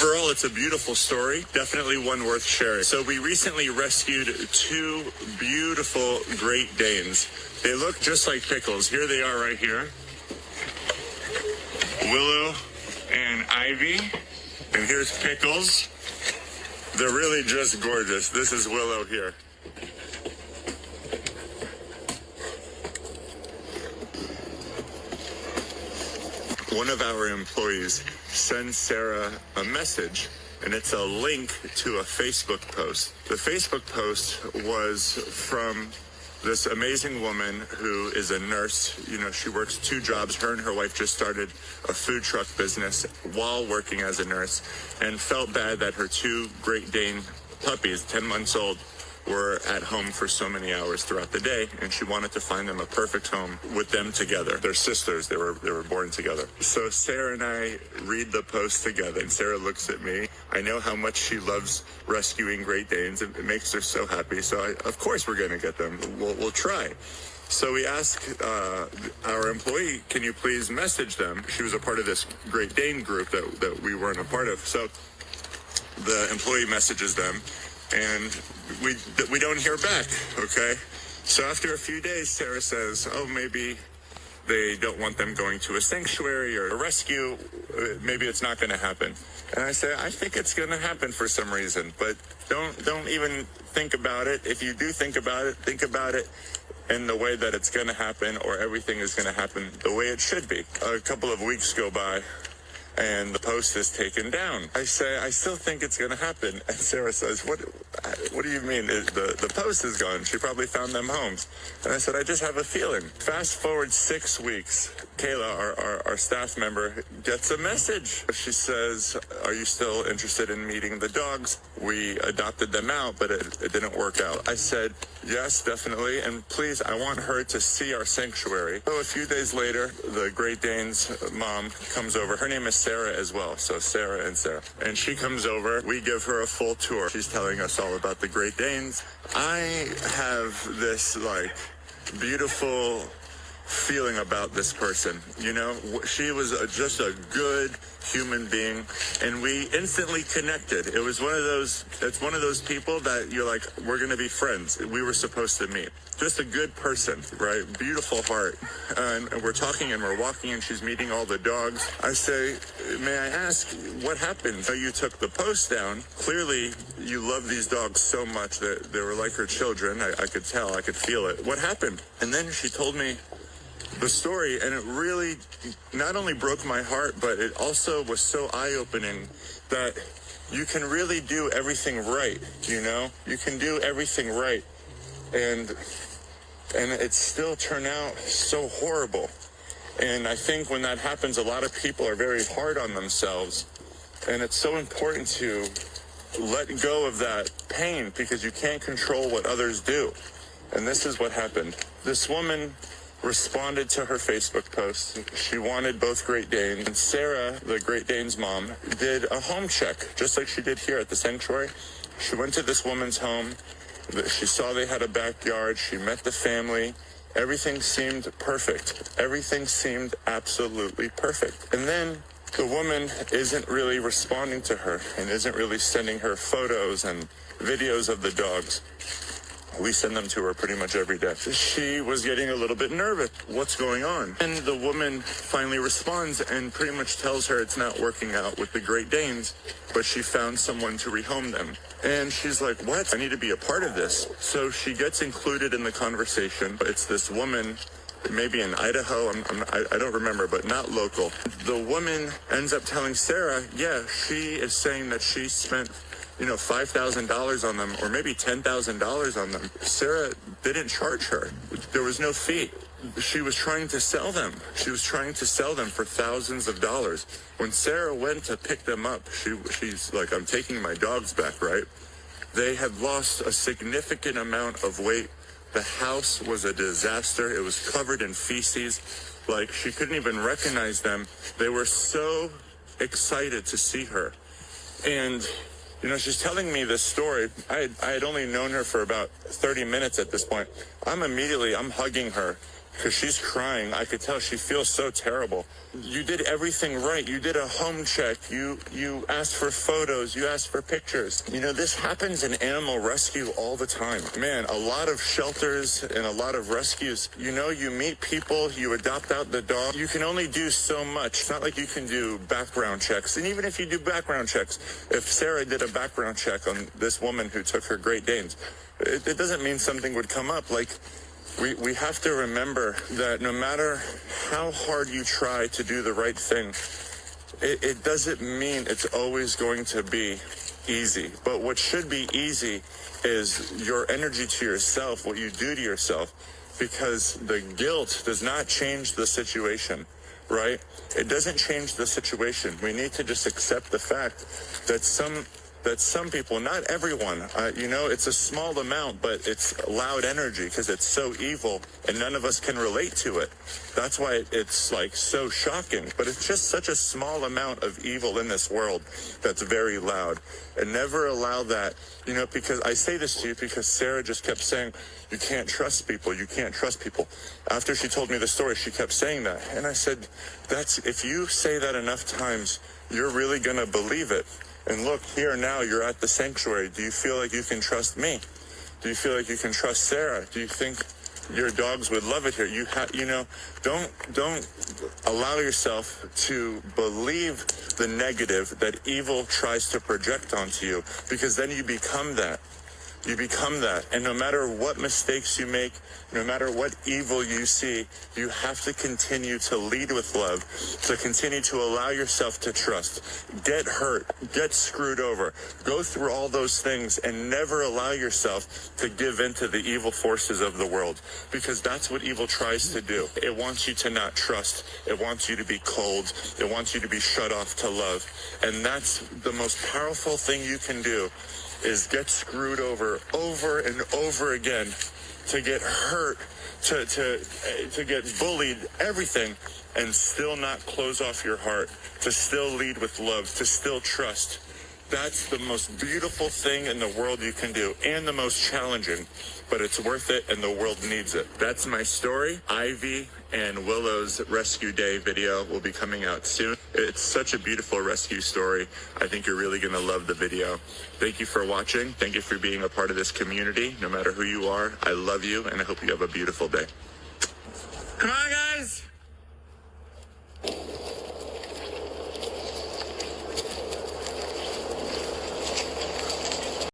Overall, it's a beautiful story, definitely one worth sharing. So we recently rescued 2 beautiful Great Danes. They look just like Pickles. Here they are right here. Willow and Ivy. And here's Pickles. They're really just gorgeous. This is Willow here. One of our employees sends Sarah a message, and it's a link to a Facebook post. The Facebook post was from this amazing woman who is a nurse. You know, she works 2 jobs. Her and her wife just started a food truck business while working as a nurse, and felt bad that her 2 Great Dane puppies, 10 months old, were at home for so many hours throughout the day, and she wanted to find them a perfect home with them together. They're sisters. They were born together. So Sarah and I read the post together, and Sarah looks at me. I know how much she loves rescuing Great Danes. It makes her so happy. So of course we're going to get them. We'll try. So we asked our employee, can you please message them? She was a part of this Great Dane group that we weren't a part of. So the employee messages them, and we don't hear back, okay? So after a few days, Sarah says, oh, maybe they don't want them going to a sanctuary or a rescue. Maybe it's not going to happen. And I say, I think it's going to happen for some reason, but don't even think about it. If you do think about it in the way that it's going to happen, or everything is going to happen the way it should be. A couple of weeks go by, and the post is taken down. I say, I still think it's going to happen. And Sarah says, what do you mean? The post is gone. She probably found them homes. And I said, I just have a feeling. Fast forward 6 weeks, Kayla, our staff member, gets a message. She says, are you still interested in meeting the dogs? We adopted them out, but it didn't work out. I said, yes, definitely. And please, I want her to see our sanctuary. So a few days later, the Great Dane's mom comes over. Her name is Sarah as well. So Sarah. And she comes over. We give her a full tour. She's telling us all about the Great Danes. I have this, beautiful feeling about this person. You know, she was just a good human being, and we instantly connected. It's one of those people that you're like, we're going to be friends. We were supposed to meet. Just a good person, right? Beautiful heart. And we're talking and we're walking, and she's meeting all the dogs. I say, may I ask, what happened? So you took the post down. Clearly, you love these dogs so much that they were like her children. I could tell, I could feel it. What happened? And then she told me the story, and it really not only broke my heart, but it also was so eye-opening that you can really do everything right, you know? You can do everything right, and it still turn out so horrible. And I think when that happens, a lot of people are very hard on themselves, and it's so important to let go of that pain, because you can't control what others do. And this is what happened. This woman responded to her Facebook post. She wanted both Great Danes. And Sarah, the Great Dane's mom, did a home check, just like she did here at the sanctuary. She went to this woman's home. She saw they had a backyard. She met the family. Everything seemed perfect. Everything seemed absolutely perfect. And then the woman isn't really responding to her and isn't really sending her photos and videos of the dogs. We send them to her pretty much every day. She was getting a little bit nervous. What's going on? And the woman finally responds and pretty much tells her it's not working out with the Great Danes, but she found someone to rehome them. And she's like, what? I need to be a part of this. So she gets included in the conversation. It's this woman, maybe in Idaho, I don't remember, but not local. The woman ends up telling Sarah, yeah, she is saying that she spent $5,000 on them, or maybe $10,000 on them. Sarah didn't charge her. There was no fee. She was trying to sell them. She was trying to sell them for thousands of dollars. When Sarah went to pick them up, she's like, I'm taking my dogs back, right? They had lost a significant amount of weight. The house was a disaster. It was covered in feces. Like, she couldn't even recognize them. They were so excited to see her. And she's telling me this story. I had only known her for about 30 minutes at this point. I'm hugging her, because she's crying. I could tell she feels so terrible. You did everything right. You did a home check. You asked for photos. You asked for pictures. You know, this happens in animal rescue all the time. Man, a lot of shelters and a lot of rescues, you know, you meet people, you adopt out the dog. You can only do so much. It's not like you can do background checks. And even if you do background checks, if Sarah did a background check on this woman who took her Great Danes, it doesn't mean something would come up. Like, we have to remember that no matter how hard you try to do the right thing, it doesn't mean it's always going to be easy. But what should be easy is your energy to yourself, what you do to yourself, because the guilt does not change the situation, right? It doesn't change the situation. We need to just accept the fact that some people, not everyone, you know, it's a small amount, but it's loud energy because it's so evil and none of us can relate to it. That's why it's like so shocking, but it's just such a small amount of evil in this world that's very loud. And never allow that, you know, because I say this to you because Sarah just kept saying, you can't trust people, you can't trust people. After she told me the story, she kept saying that. And I said, if you say that enough times, you're really going to believe it. And look, here now, you're at the sanctuary. Do you feel like you can trust me? Do you feel like you can trust Sarah? Do you think your dogs would love it here? You know, don't allow yourself to believe the negative that evil tries to project onto you, because then you become that. You become that. And no matter what mistakes you make, no matter what evil you see, you have to continue to lead with love, to continue to allow yourself to trust. Get hurt, get screwed over, go through all those things, and never allow yourself to give in to the evil forces of the world, because that's what evil tries to do. It wants you to not trust. It wants you to be cold. It wants you to be shut off to love. And that's the most powerful thing you can do, is get screwed over and over again, to get hurt, to get bullied, everything, and still not close off your heart, to still lead with love, to still trust. That's the most beautiful thing in the world you can do, and the most challenging, but it's worth it, and the world needs it. That's my story. Ivy and Willow's Rescue Day video will be coming out soon. It's such a beautiful rescue story. I think you're really going to love the video. Thank you for watching. Thank you for being a part of this community. No matter who you are, I love you, and I hope you have a beautiful day. Come on, guys.